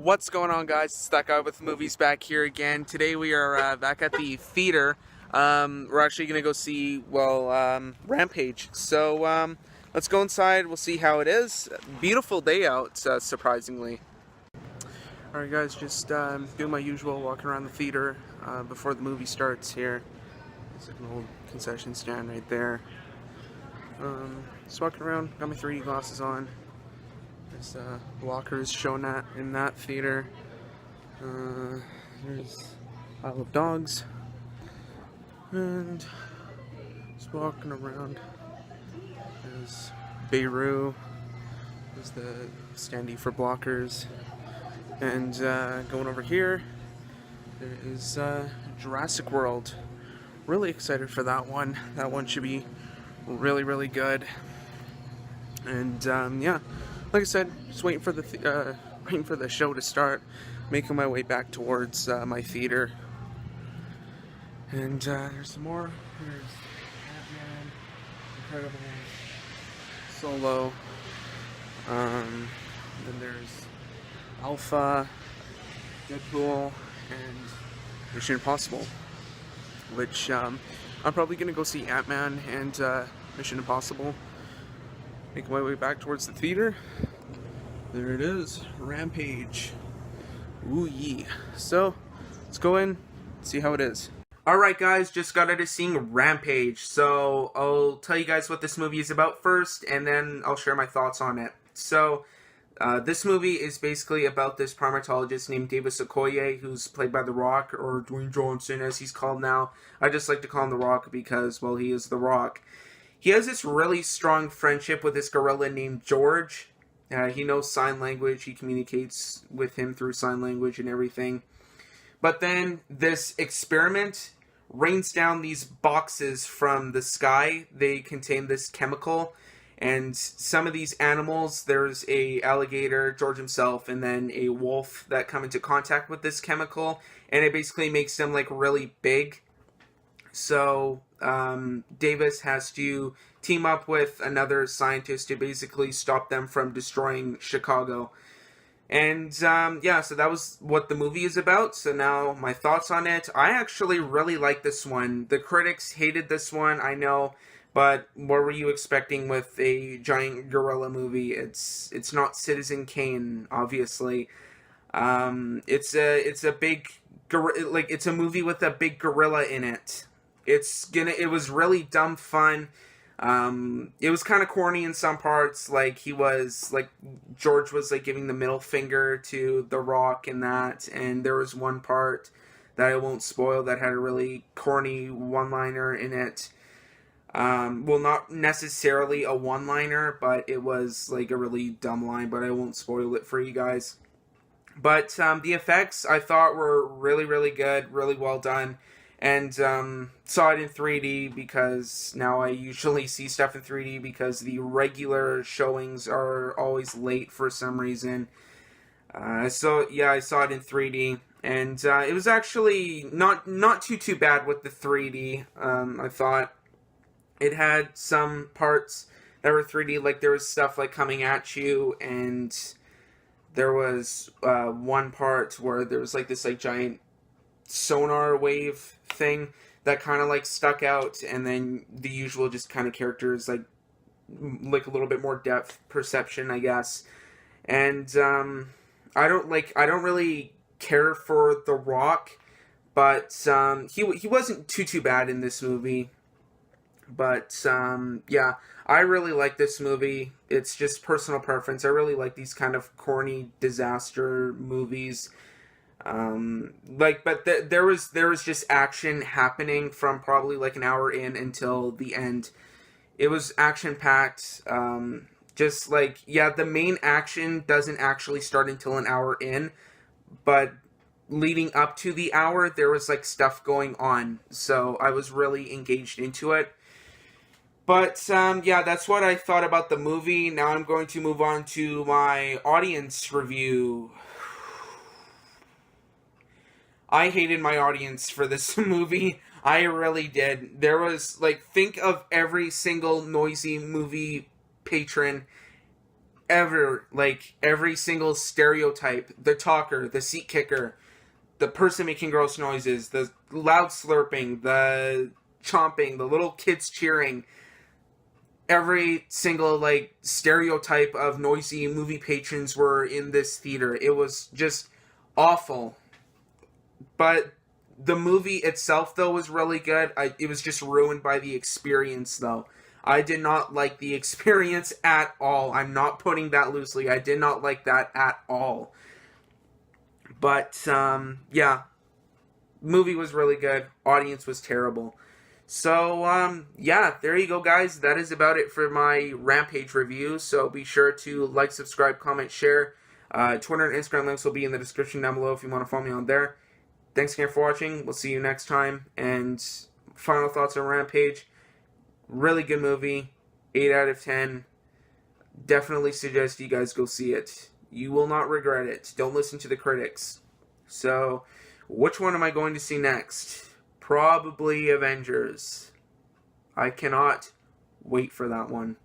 What's going on, guys? It's that guy with movies back here again. Today we are back at the theater. We're actually going to go see, Rampage. So let's go inside. We'll see how it is. Beautiful day out, surprisingly. Alright, guys, just doing my usual walking around the theater before the movie starts here. There's like an old concession stand right there. Just walking around, got my 3D glasses on. There's blockers shown in that theater. There's a pile of dogs. And just walking around. There's Beirut. There's the standee for blockers. And going over here, there is Jurassic World. Really excited for that one. That one should be really, really good. And yeah. Like I said, just waiting for the show to start, making my way back towards my theater. And there's some more. There's Batman, Incredible, Solo. Then there's Alpha, Deadpool, and Mission Impossible. Which I'm probably gonna go see Ant-Man and Mission Impossible. Making my way back towards the theater. There it is, Rampage. Ooh yee. So, let's go in, see how it is. Alright guys, just got out of seeing Rampage. So, I'll tell you guys what this movie is about first, and then I'll share my thoughts on it. So, this movie is basically about this primatologist named Davis Okoye, who's played by The Rock, or Dwayne Johnson as he's called now. I just like to call him The Rock because, well, he is The Rock. He has this really strong friendship with this gorilla named George. He knows sign language. He communicates with him through sign language and everything. But then this experiment rains down these boxes from the sky. They contain this chemical. And some of these animals, there's a alligator, George himself, and then a wolf that come into contact with this chemical. And it basically makes them like really big. So Davis has to team up with another scientist to basically stop them from destroying Chicago. And yeah, so that was what the movie is about. So now my thoughts on it. I actually really like this one. The critics hated this one, I know. But what were you expecting with a giant gorilla movie? It's not Citizen Kane, obviously. It's a big it's a movie with a big gorilla in it. It was really dumb fun. It was kind of corny in some parts. Like George was like giving the middle finger to The Rock and that. And there was one part that I won't spoil that had a really corny one-liner in it. Well, not necessarily a one-liner, but it was like a really dumb line, but I won't spoil it for you guys. But the effects I thought were really, really good, really well done. And saw it in 3D because now I usually see stuff in 3D because the regular showings are always late for some reason. So yeah, I saw it in 3D, and it was actually not too bad with the 3D. I thought it had some parts that were 3D, like there was stuff like coming at you, and there was one part where there was like this like giant sonar wave thing that kind of like stuck out, and then the usual just kind of characters like a little bit more depth perception, I guess. And I don't really care for The Rock, but he wasn't too bad in this movie. But yeah, I really like this movie. It's just personal preference. I really like these kind of corny disaster movies. But there was just action happening from probably like an hour in until the end. It was action packed. Just like, yeah, the main action doesn't actually start until an hour in, but leading up to the hour, there was like stuff going on. So I was really engaged into it. But, yeah, that's what I thought about the movie. Now I'm going to move on to my audience review. I hated my audience for this movie. I really did. There was, like, think of every single noisy movie patron like, every single stereotype, the talker, the seat kicker, the person making gross noises, the loud slurping, the chomping, the little kids cheering, every single, like, stereotype of noisy movie patrons were in this theater. It was just awful. But the movie itself, though, was really good. It was just ruined by the experience, though. I did not like the experience at all. I'm not putting that loosely. I did not like that at all. But, yeah. Movie was really good. Audience was terrible. So, yeah, there you go, guys. That is about it for my Rampage review. So be sure to like, subscribe, comment, share. Twitter and Instagram links will be in the description down below if you want to follow me on there. Thanks again for watching. We'll see you next time. And final thoughts on Rampage. Really good movie. 8 out of 10. Definitely suggest you guys go see it. You will not regret it. Don't listen to the critics. So, which one am I going to see next? Probably Avengers. I cannot wait for that one.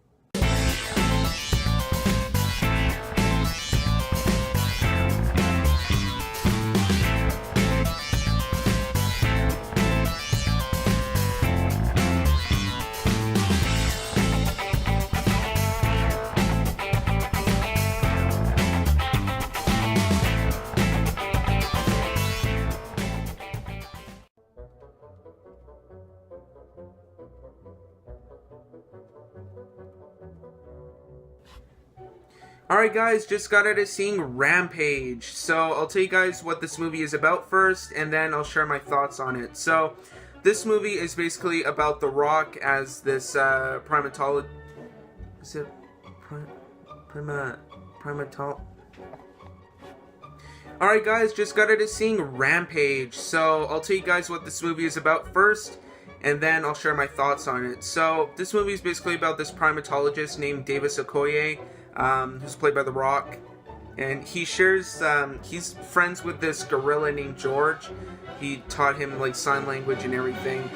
Alright guys, just got out of seeing Rampage. So I'll tell you guys what this movie is about first, and then I'll share my thoughts on it. So this movie is basically about The Rock as this primatologist. Is it primatologist? Alright guys, just got out of seeing Rampage. So I'll tell you guys what this movie is about first, and then I'll share my thoughts on it. So this movie is basically about this primatologist named Davis Okoye, who's played by The Rock, and he shares, he's friends with this gorilla named George. He taught him, like, sign language and everything,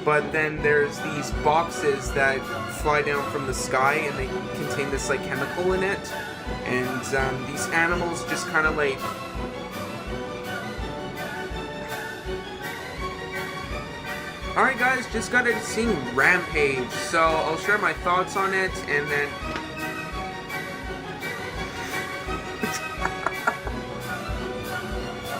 but then there's these boxes that fly down from the sky, and they contain this, like, chemical in it, and, these animals just kind of, like, alright guys, just got to see Rampage, so I'll share my thoughts on it, and then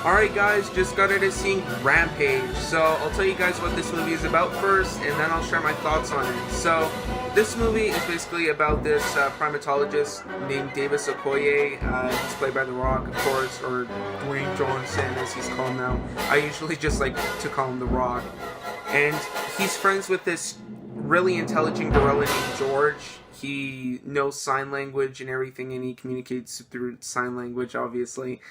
alright guys, just got out of seeing Rampage, so I'll tell you guys what this movie is about first, and then I'll share my thoughts on it. So, this movie is basically about this primatologist named Davis Okoye. He's played by The Rock, of course, or Dwayne Johnson as he's called now. I usually just like to call him The Rock. And he's friends with this really intelligent gorilla named George. He knows sign language and everything, and he communicates through sign language, obviously.